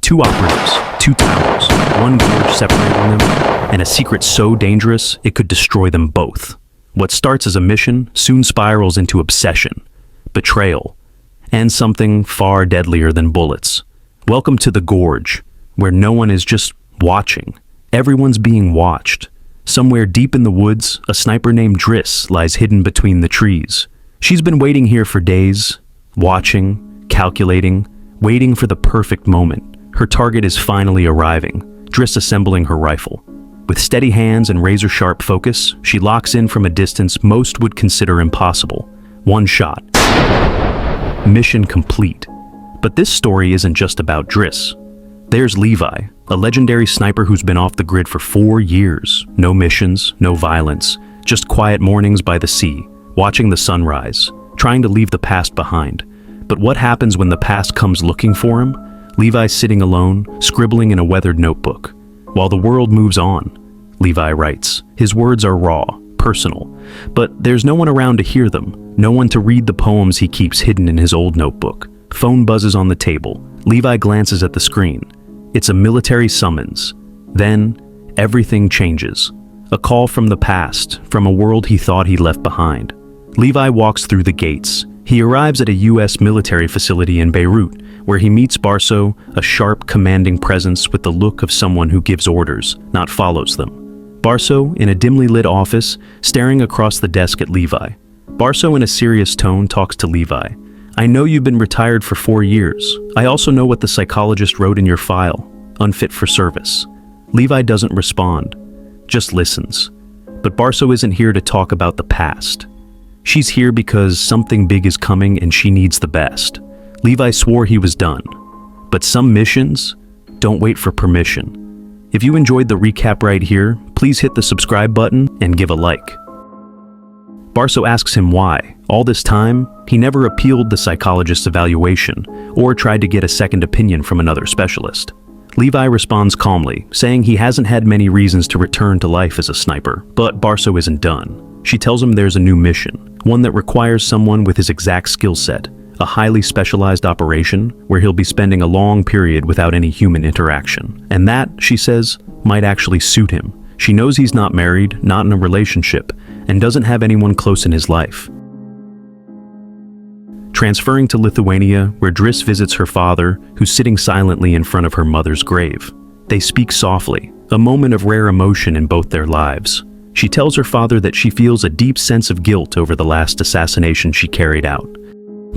Two operatives, two towers, one gorge separating them, and a secret so dangerous it could destroy them both. What starts as a mission soon spirals into obsession, betrayal, and something far deadlier than bullets. Welcome to the Gorge, where no one is just watching. Everyone's being watched. Somewhere deep in the woods, a sniper named Driss lies hidden between the trees. She's been waiting here for days, watching, calculating, waiting for the perfect moment. Her target is finally arriving, Driss assembling her rifle. With steady hands and razor-sharp focus, she locks in from a distance most would consider impossible. One shot. Mission complete. But this story isn't just about Driss. There's Levi, a legendary sniper who's been off the grid for 4 years. No missions, no violence, just quiet mornings by the sea, watching the sunrise, trying to leave the past behind. But what happens when the past comes looking for him? Levi's sitting alone, scribbling in a weathered notebook. While the world moves on, Levi writes. His words are raw, personal, but there's no one around to hear them, no one to read the poems he keeps hidden in his old notebook. Phone buzzes on the table. Levi glances at the screen. It's a military summons. Then, everything changes. A call from the past, from a world he thought he left behind. Levi walks through the gates. He arrives at a U.S. military facility in Beirut, where he meets Barso, a sharp, commanding presence with the look of someone who gives orders, not follows them. Barso, in a dimly lit office, staring across the desk at Levi. Barso, in a serious tone, talks to Levi. I know you've been retired for 4 years. I also know what the psychologist wrote in your file, unfit for service. Levi doesn't respond, just listens. But Barso isn't here to talk about the past. She's here because something big is coming and she needs the best. Levi swore he was done. But some missions don't wait for permission. If you enjoyed the recap right here, please hit the subscribe button and give a like. Barso asks him why. All this time, he never appealed the psychologist's evaluation or tried to get a second opinion from another specialist. Levi responds calmly, saying he hasn't had many reasons to return to life as a sniper, but Barso isn't done. She tells him there's a new mission, one that requires someone with his exact skill set, a highly specialized operation where he'll be spending a long period without any human interaction. And that, she says, might actually suit him. She knows he's not married, not in a relationship, and doesn't have anyone close in his life. Transferring to Lithuania, where Driss visits her father, who's sitting silently in front of her mother's grave. They speak softly, a moment of rare emotion in both their lives. She tells her father that she feels a deep sense of guilt over the last assassination she carried out.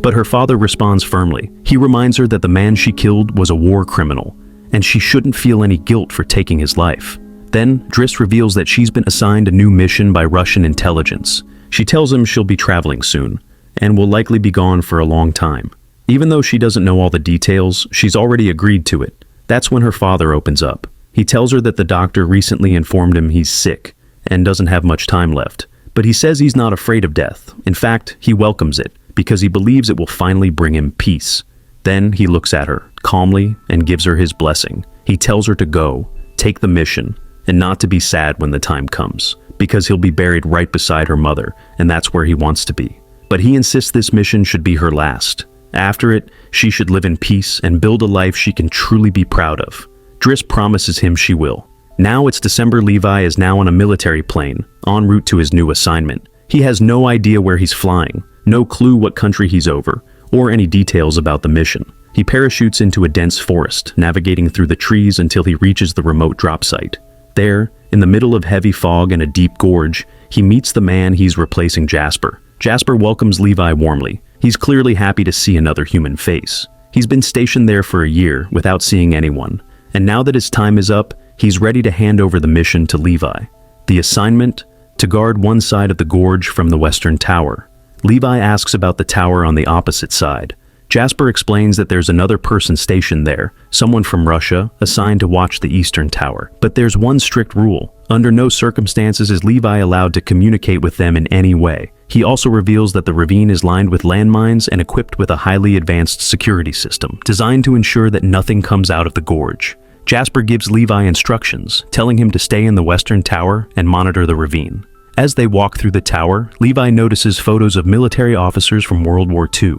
But her father responds firmly. He reminds her that the man she killed was a war criminal, and she shouldn't feel any guilt for taking his life. Then, Driss reveals that she's been assigned a new mission by Russian intelligence. She tells him she'll be traveling soon, and will likely be gone for a long time. Even though she doesn't know all the details, she's already agreed to it. That's when her father opens up. He tells her that the doctor recently informed him he's sick, and doesn't have much time left. But he says he's not afraid of death. In fact, he welcomes it, because he believes it will finally bring him peace. Then he looks at her, calmly, and gives her his blessing. He tells her to go, take the mission, and not to be sad when the time comes, because he'll be buried right beside her mother, and that's where he wants to be. But he insists this mission should be her last. After it, she should live in peace and build a life she can truly be proud of. Driss promises him she will. Now it's December. Levi is now on a military plane, en route to his new assignment. He has no idea where he's flying, no clue what country he's over, or any details about the mission. He parachutes into a dense forest, navigating through the trees until he reaches the remote drop site. There, in the middle of heavy fog and a deep gorge, he meets the man he's replacing, Jasper. Jasper welcomes Levi warmly. He's clearly happy to see another human face. He's been stationed there for a year without seeing anyone, and now that his time is up, he's ready to hand over the mission to Levi. The assignment? To guard one side of the gorge from the western tower. Levi asks about the tower on the opposite side. Jasper explains that there's another person stationed there, someone from Russia, assigned to watch the eastern tower. But there's one strict rule. Under no circumstances is Levi allowed to communicate with them in any way. He also reveals that the ravine is lined with landmines and equipped with a highly advanced security system, designed to ensure that nothing comes out of the gorge. Jasper gives Levi instructions, telling him to stay in the western tower and monitor the ravine. As they walk through the tower, Levi notices photos of military officers from World War II.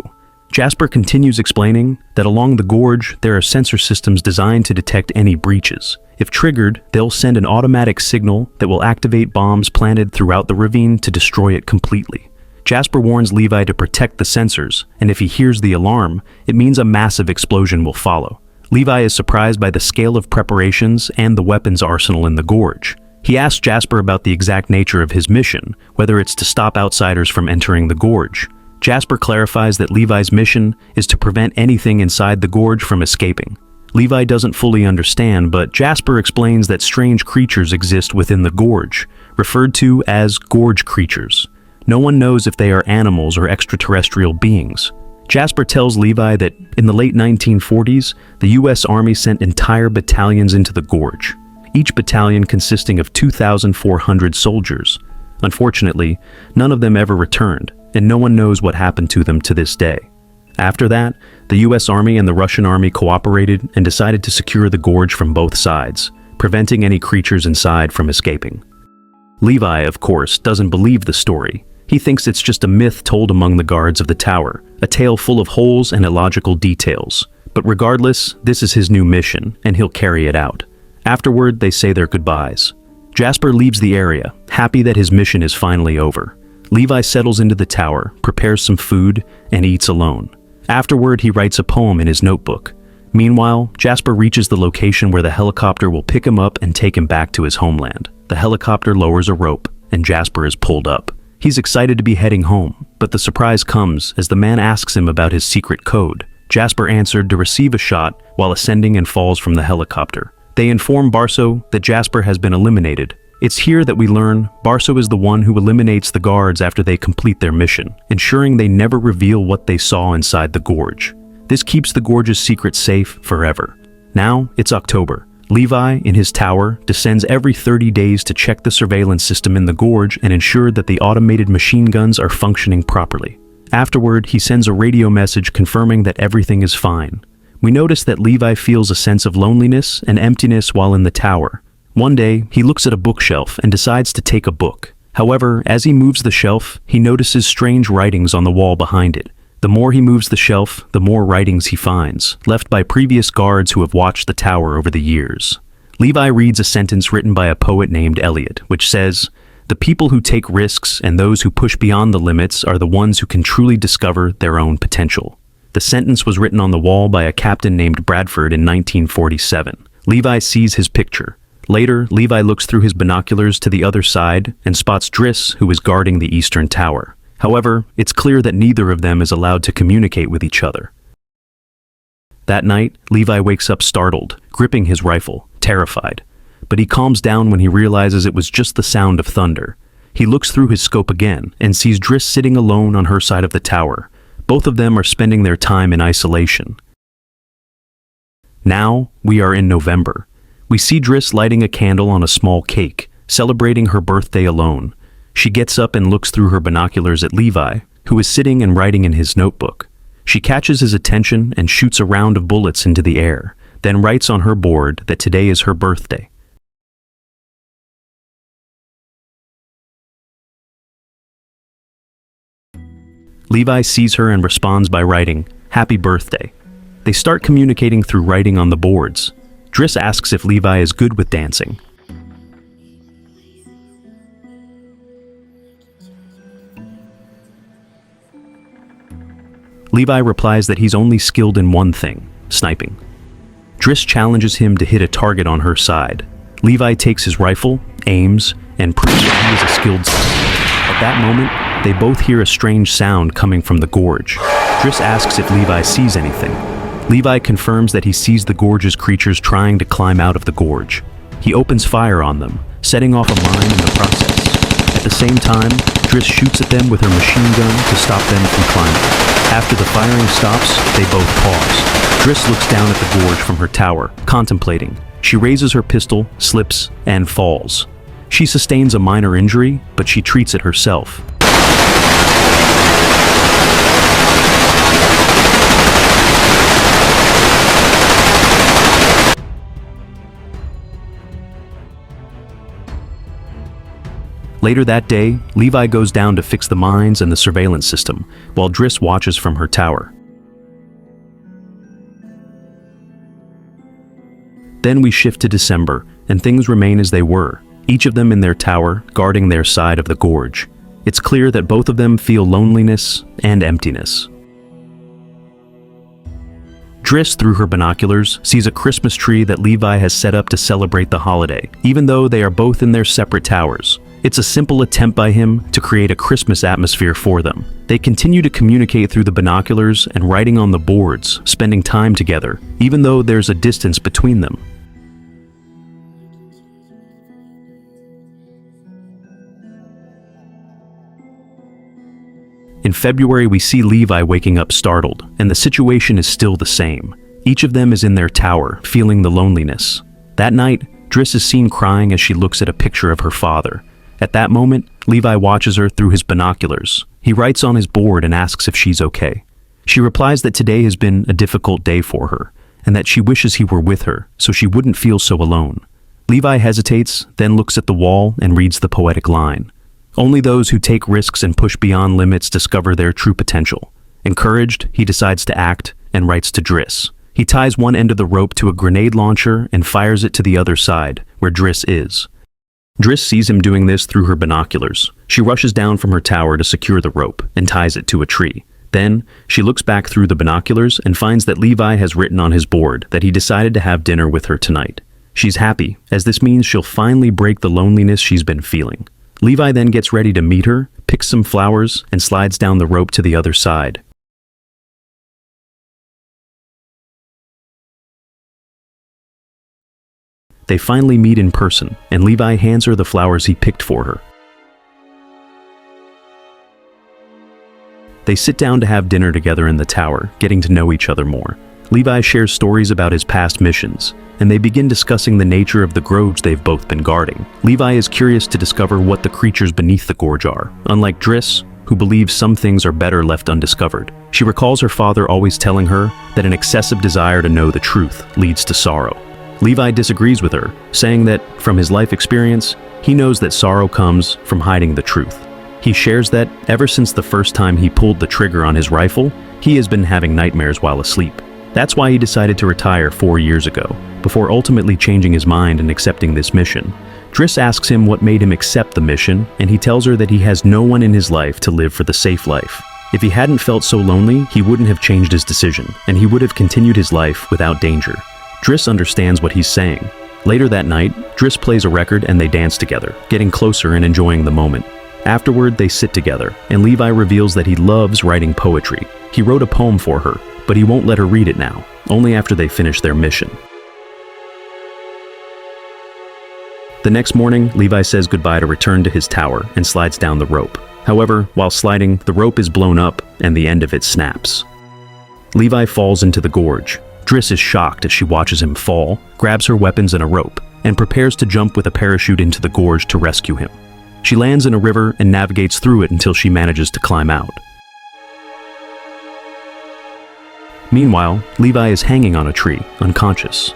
Jasper continues explaining that along the gorge, there are sensor systems designed to detect any breaches. If triggered, they'll send an automatic signal that will activate bombs planted throughout the ravine to destroy it completely. Jasper warns Levi to protect the sensors, and if he hears the alarm, it means a massive explosion will follow. Levi is surprised by the scale of preparations and the weapons arsenal in the gorge. He asks Jasper about the exact nature of his mission, whether it's to stop outsiders from entering the gorge. Jasper clarifies that Levi's mission is to prevent anything inside the gorge from escaping. Levi doesn't fully understand, but Jasper explains that strange creatures exist within the gorge, referred to as gorge creatures. No one knows if they are animals or extraterrestrial beings. Jasper tells Levi that in the late 1940s, the US Army sent entire battalions into the gorge, each battalion consisting of 2,400 soldiers. Unfortunately, none of them ever returned, and no one knows what happened to them to this day. After that, the US Army and the Russian Army cooperated and decided to secure the gorge from both sides, preventing any creatures inside from escaping. Levi, of course, doesn't believe the story. He thinks it's just a myth told among the guards of the tower, a tale full of holes and illogical details. But regardless, this is his new mission, and he'll carry it out. Afterward, they say their goodbyes. Jasper leaves the area, happy that his mission is finally over. Levi settles into the tower, prepares some food, and eats alone. Afterward, he writes a poem in his notebook. Meanwhile, Jasper reaches the location where the helicopter will pick him up and take him back to his homeland. The helicopter lowers a rope, and Jasper is pulled up. He's excited to be heading home, but the surprise comes as the man asks him about his secret code. Jasper answered to receive a shot while ascending and falls from the helicopter. They inform Barso that Jasper has been eliminated. It's here that we learn Barso is the one who eliminates the guards after they complete their mission, ensuring they never reveal what they saw inside the gorge. This keeps the gorge's secret safe forever. Now, it's October. Levi, in his tower, descends every 30 days to check the surveillance system in the gorge and ensure that the automated machine guns are functioning properly. Afterward, he sends a radio message confirming that everything is fine. We notice that Levi feels a sense of loneliness and emptiness while in the tower. One day, he looks at a bookshelf and decides to take a book. However, as he moves the shelf, he notices strange writings on the wall behind it. The more he moves the shelf, the more writings he finds, left by previous guards who have watched the tower over the years. Levi reads a sentence written by a poet named Eliot, which says, "The people who take risks and those who push beyond the limits are the ones who can truly discover their own potential." The sentence was written on the wall by a captain named Bradford in 1947. Levi sees his picture. Later, Levi looks through his binoculars to the other side and spots Driss, who is guarding the eastern tower. However, it's clear that neither of them is allowed to communicate with each other. That night, Levi wakes up startled, gripping his rifle, terrified. But he calms down when he realizes it was just the sound of thunder. He looks through his scope again and sees Driss sitting alone on her side of the tower. Both of them are spending their time in isolation. Now, we are in November. We see Driss lighting a candle on a small cake, celebrating her birthday alone. She gets up and looks through her binoculars at Levi, who is sitting and writing in his notebook. She catches his attention and shoots a round of bullets into the air, then writes on her board that today is her birthday. Levi sees her and responds by writing, "Happy birthday." They start communicating through writing on the boards. Driss asks if Levi is good with dancing. Levi replies that he's only skilled in one thing, sniping. Driss challenges him to hit a target on her side. Levi takes his rifle, aims, and proves that he is a skilled sniper. At that moment, they both hear a strange sound coming from the gorge. Driss asks if Levi sees anything. Levi confirms that he sees the gorge's creatures trying to climb out of the gorge. He opens fire on them, setting off a mine in the process. At the same time, Driss shoots at them with her machine gun to stop them from climbing. After the firing stops, they both pause. Driss looks down at the gorge from her tower, contemplating. She raises her pistol, slips, and falls. She sustains a minor injury, but she treats it herself. Later that day, Levi goes down to fix the mines and the surveillance system, while Driss watches from her tower. Then we shift to December, and things remain as they were, each of them in their tower, guarding their side of the gorge. It's clear that both of them feel loneliness and emptiness. Driss, through her binoculars, sees a Christmas tree that Levi has set up to celebrate the holiday, even though they are both in their separate towers. It's a simple attempt by him to create a Christmas atmosphere for them. They continue to communicate through the binoculars and writing on the boards, spending time together, even though there's a distance between them. In February, we see Levi waking up startled, and the situation is still the same. Each of them is in their tower, feeling the loneliness. That night, Driss is seen crying as she looks at a picture of her father. At that moment, Levi watches her through his binoculars. He writes on his board and asks if she's okay. She replies that today has been a difficult day for her, and that she wishes he were with her, so she wouldn't feel so alone. Levi hesitates, then looks at the wall and reads the poetic line. Only those who take risks and push beyond limits discover their true potential. Encouraged, he decides to act and writes to Driss. He ties one end of the rope to a grenade launcher and fires it to the other side, where Driss is. Driss sees him doing this through her binoculars. She rushes down from her tower to secure the rope and ties it to a tree. Then, she looks back through the binoculars and finds that Levi has written on his board that he decided to have dinner with her tonight. She's happy, as this means she'll finally break the loneliness she's been feeling. Levi then gets ready to meet her, picks some flowers, and slides down the rope to the other side. They finally meet in person, and Levi hands her the flowers he picked for her. They sit down to have dinner together in the tower, getting to know each other more. Levi shares stories about his past missions, and they begin discussing the nature of the Gorge they've both been guarding. Levi is curious to discover what the creatures beneath the Gorge are, unlike Driss, who believes some things are better left undiscovered. She recalls her father always telling her that an excessive desire to know the truth leads to sorrow. Levi disagrees with her, saying that, from his life experience, he knows that sorrow comes from hiding the truth. He shares that, ever since the first time he pulled the trigger on his rifle, he has been having nightmares while asleep. That's why he decided to retire 4 years ago, before ultimately changing his mind and accepting this mission. Driss asks him what made him accept the mission, and he tells her that he has no one in his life to live for the safe life. If he hadn't felt so lonely, he wouldn't have changed his decision, and he would have continued his life without danger. Driss understands what he's saying. Later that night, Driss plays a record and they dance together, getting closer and enjoying the moment. Afterward, they sit together, and Levi reveals that he loves writing poetry. He wrote a poem for her, but he won't let her read it now, only after they finish their mission. The next morning, Levi says goodbye to return to his tower and slides down the rope. However, while sliding, the rope is blown up and the end of it snaps. Levi falls into the gorge. Driss is shocked as she watches him fall, grabs her weapons and a rope, and prepares to jump with a parachute into the gorge to rescue him. She lands in a river and navigates through it until she manages to climb out. Meanwhile, Levi is hanging on a tree, unconscious.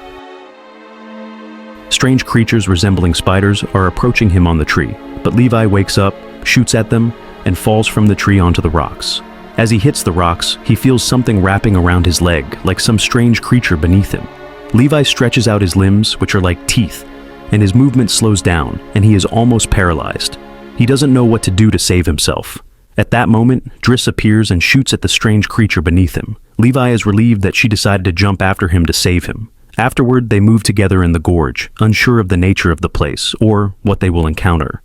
Strange creatures resembling spiders are approaching him on the tree, but Levi wakes up, shoots at them, and falls from the tree onto the rocks. As he hits the rocks, he feels something wrapping around his leg, like some strange creature beneath him. Levi stretches out his limbs, which are like teeth, and his movement slows down, and he is almost paralyzed. He doesn't know what to do to save himself. At that moment, Driss appears and shoots at the strange creature beneath him. Levi is relieved that she decided to jump after him to save him. Afterward, they move together in the gorge, unsure of the nature of the place, or what they will encounter.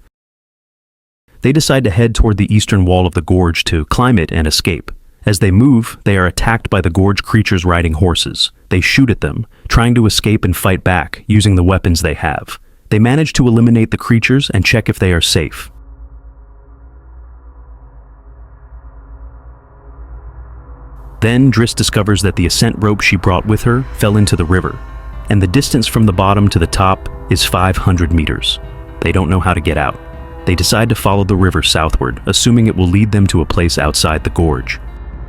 They decide to head toward the eastern wall of the gorge to climb it and escape. As they move, they are attacked by the gorge creatures riding horses. They shoot at them, trying to escape and fight back, using the weapons they have. They manage to eliminate the creatures and check if they are safe. Then Driss discovers that the ascent rope she brought with her fell into the river, and the distance from the bottom to the top is 500 meters. They don't know how to get out. They decide to follow the river southward, assuming it will lead them to a place outside the gorge.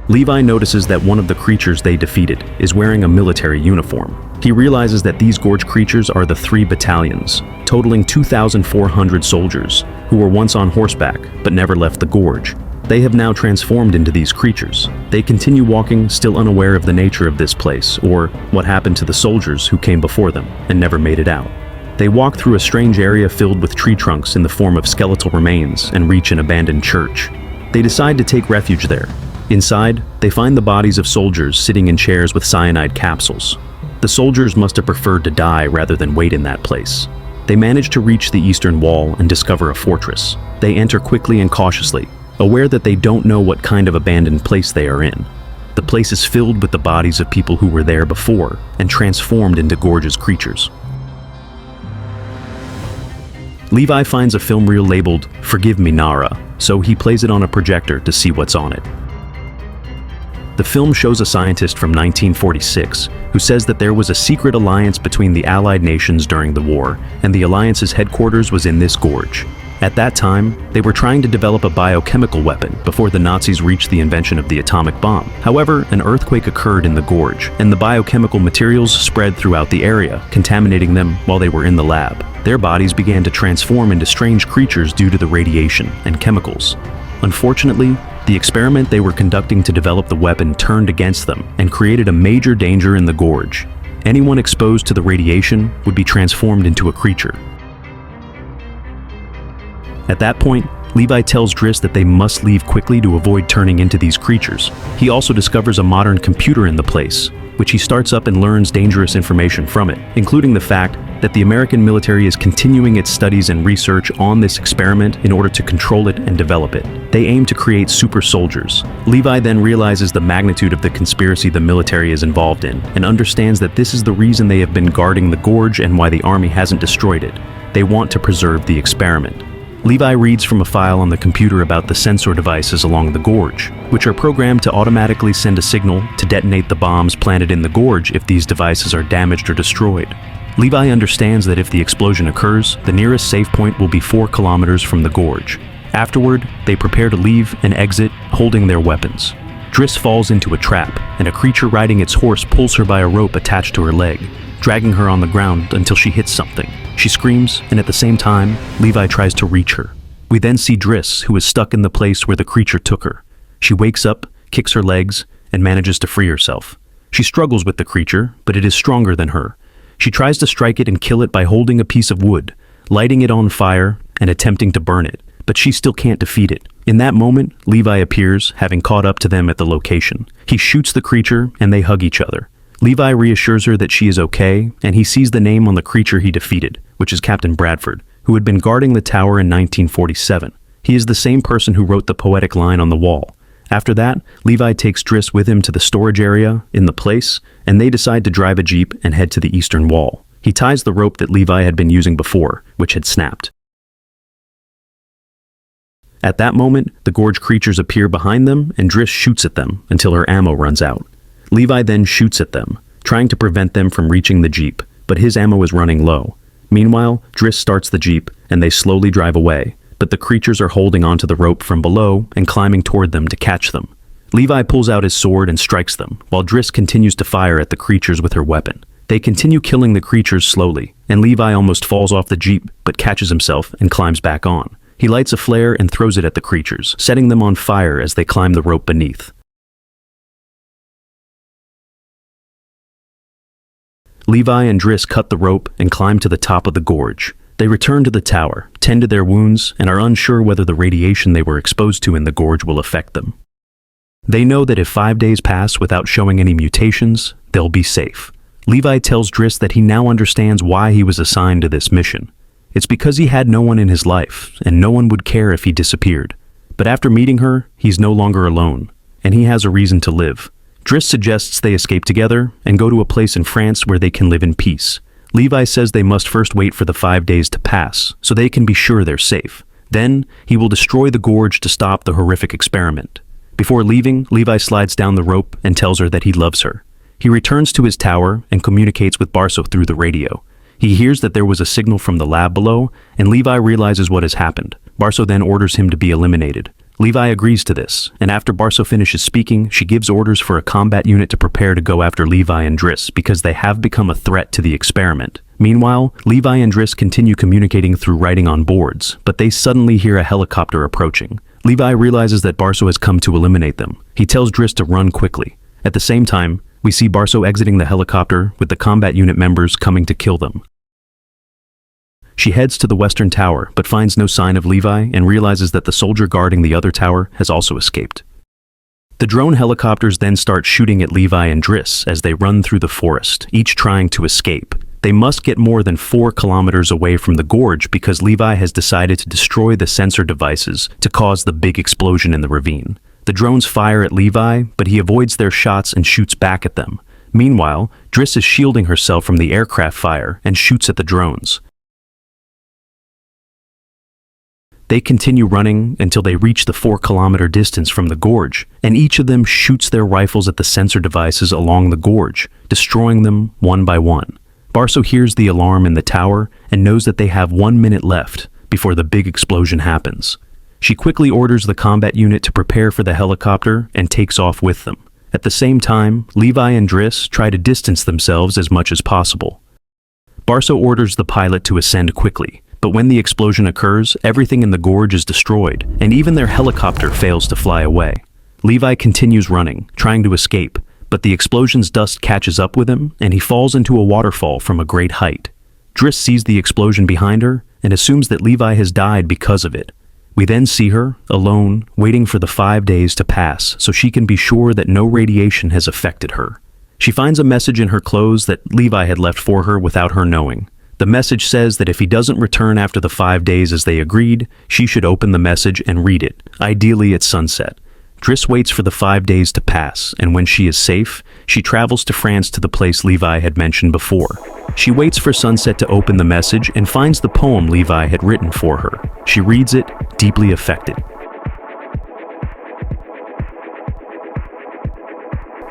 Levi notices that one of the creatures they defeated is wearing a military uniform. He realizes that these gorge creatures are the 3 battalions, totaling 2,400 soldiers, who were once on horseback but never left the gorge. They have now transformed into these creatures. They continue walking, still unaware of the nature of this place, or what happened to the soldiers who came before them and never made it out. They walk through a strange area filled with tree trunks in the form of skeletal remains and reach an abandoned church. They decide to take refuge there. Inside, they find the bodies of soldiers sitting in chairs with cyanide capsules. The soldiers must have preferred to die rather than wait in that place. They manage to reach the eastern wall and discover a fortress. They enter quickly and cautiously, aware that they don't know what kind of abandoned place they are in. The place is filled with the bodies of people who were there before and transformed into Gorge's creatures. Levi finds a film reel labeled "Forgive Me, Nara," so he plays it on a projector to see what's on it. The film shows a scientist from 1946 who says that there was a secret alliance between the Allied nations during the war, and the alliance's headquarters was in this gorge. At that time, they were trying to develop a biochemical weapon before the Nazis reached the invention of the atomic bomb. However, an earthquake occurred in the gorge, and the biochemical materials spread throughout the area, contaminating them while they were in the lab. Their bodies began to transform into strange creatures due to the radiation and chemicals. Unfortunately, the experiment they were conducting to develop the weapon turned against them and created a major danger in the gorge. Anyone exposed to the radiation would be transformed into a creature. At that point, Levi tells Driss that they must leave quickly to avoid turning into these creatures. He also discovers a modern computer in the place, which he starts up and learns dangerous information from it, including the fact that the American military is continuing its studies and research on this experiment in order to control it and develop it. They aim to create super soldiers. Levi then realizes the magnitude of the conspiracy the military is involved in, and understands that this is the reason they have been guarding the gorge and why the army hasn't destroyed it. They want to preserve the experiment. Levi reads from a file on the computer about the sensor devices along the gorge, which are programmed to automatically send a signal to detonate the bombs planted in the gorge if these devices are damaged or destroyed. Levi understands that if the explosion occurs, the nearest safe point will be 4 kilometers from the gorge. Afterward, they prepare to leave and exit, holding their weapons. Driss falls into a trap, and a creature riding its horse pulls her by a rope attached to her leg, dragging her on the ground until she hits something. She screams, and at the same time, Levi tries to reach her. We then see Driss, who is stuck in the place where the creature took her. She wakes up, kicks her legs, and manages to free herself. She struggles with the creature, but it is stronger than her. She tries to strike it and kill it by holding a piece of wood, lighting it on fire, and attempting to burn it, but she still can't defeat it. In that moment, Levi appears, having caught up to them at the location. He shoots the creature, and they hug each other. Levi reassures her that she is okay, and he sees the name on the creature he defeated, which is Captain Bradford, who had been guarding the tower in 1947. He is the same person who wrote the poetic line on the wall. After that, Levi takes Driss with him to the storage area in the place, and they decide to drive a jeep and head to the eastern wall. He ties the rope that Levi had been using before, which had snapped. At that moment, the gorge creatures appear behind them, and Driss shoots at them until her ammo runs out. Levi then shoots at them, trying to prevent them from reaching the jeep, but his ammo is running low. Meanwhile, Driss starts the jeep, and they slowly drive away, but the creatures are holding onto the rope from below and climbing toward them to catch them. Levi pulls out his sword and strikes them, while Driss continues to fire at the creatures with her weapon. They continue killing the creatures slowly, and Levi almost falls off the jeep, but catches himself and climbs back on. He lights a flare and throws it at the creatures, setting them on fire as they climb the rope beneath. Levi and Driss cut the rope and climb to the top of the gorge. They return to the tower, tend to their wounds, and are unsure whether the radiation they were exposed to in the gorge will affect them. They know that if 5 days pass without showing any mutations, they'll be safe. Levi tells Driss that he now understands why he was assigned to this mission. It's because he had no one in his life, and no one would care if he disappeared. But after meeting her, he's no longer alone, and he has a reason to live. Driss suggests they escape together and go to a place in France where they can live in peace. Levi says they must first wait for the 5 days to pass, so they can be sure they're safe. Then, he will destroy the gorge to stop the horrific experiment. Before leaving, Levi slides down the rope and tells her that he loves her. He returns to his tower and communicates with Barso through the radio. He hears that there was a signal from the lab below, and Levi realizes what has happened. Barso then orders him to be eliminated. Levi agrees to this, and after Barso finishes speaking, she gives orders for a combat unit to prepare to go after Levi and Driss because they have become a threat to the experiment. Meanwhile, Levi and Driss continue communicating through writing on boards, but they suddenly hear a helicopter approaching. Levi realizes that Barso has come to eliminate them. He tells Driss to run quickly. At the same time, we see Barso exiting the helicopter with the combat unit members coming to kill them. She heads to the western tower, but finds no sign of Levi and realizes that the soldier guarding the other tower has also escaped. The drone helicopters then start shooting at Levi and Driss as they run through the forest, each trying to escape. They must get more than 4 kilometers away from the gorge because Levi has decided to destroy the sensor devices to cause the big explosion in the ravine. The drones fire at Levi, but he avoids their shots and shoots back at them. Meanwhile, Driss is shielding herself from the aircraft fire and shoots at the drones. They continue running until they reach the 4-kilometer distance from the gorge, and each of them shoots their rifles at the sensor devices along the gorge, destroying them one by one. Barso hears the alarm in the tower and knows that they have 1 minute left before the big explosion happens. She quickly orders the combat unit to prepare for the helicopter and takes off with them. At the same time, Levi and Driss try to distance themselves as much as possible. Barso orders the pilot to ascend quickly, but when the explosion occurs, everything in the gorge is destroyed, and even their helicopter fails to fly away. Levi continues running, trying to escape, but the explosion's dust catches up with him, and he falls into a waterfall from a great height. Driss sees the explosion behind her and assumes that Levi has died because of it. We then see her, alone, waiting for the 5 days to pass so she can be sure that no radiation has affected her. She finds a message in her clothes that Levi had left for her without her knowing. The message says that if he doesn't return after the 5 days as they agreed, she should open the message and read it, ideally at sunset. Driss waits for the 5 days to pass, and when she is safe, she travels to France to the place Levi had mentioned before. She waits for sunset to open the message and finds the poem Levi had written for her. She reads it, deeply affected.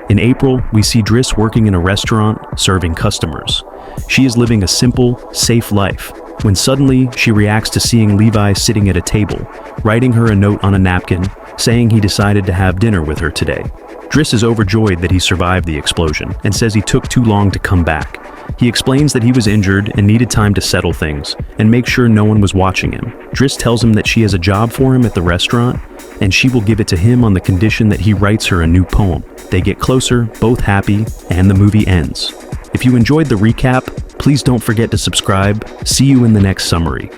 In April, we see Driss working in a restaurant, serving customers. She is living a simple, safe life, when suddenly she reacts to seeing Levi sitting at a table, writing her a note on a napkin, saying he decided to have dinner with her today. Driss is overjoyed that he survived the explosion and says he took too long to come back. He explains that he was injured and needed time to settle things and make sure no one was watching him. Driss tells him that she has a job for him at the restaurant and she will give it to him on the condition that he writes her a new poem. They get closer, both happy, and the movie ends. If you enjoyed the recap, please don't forget to subscribe. See you in the next summary.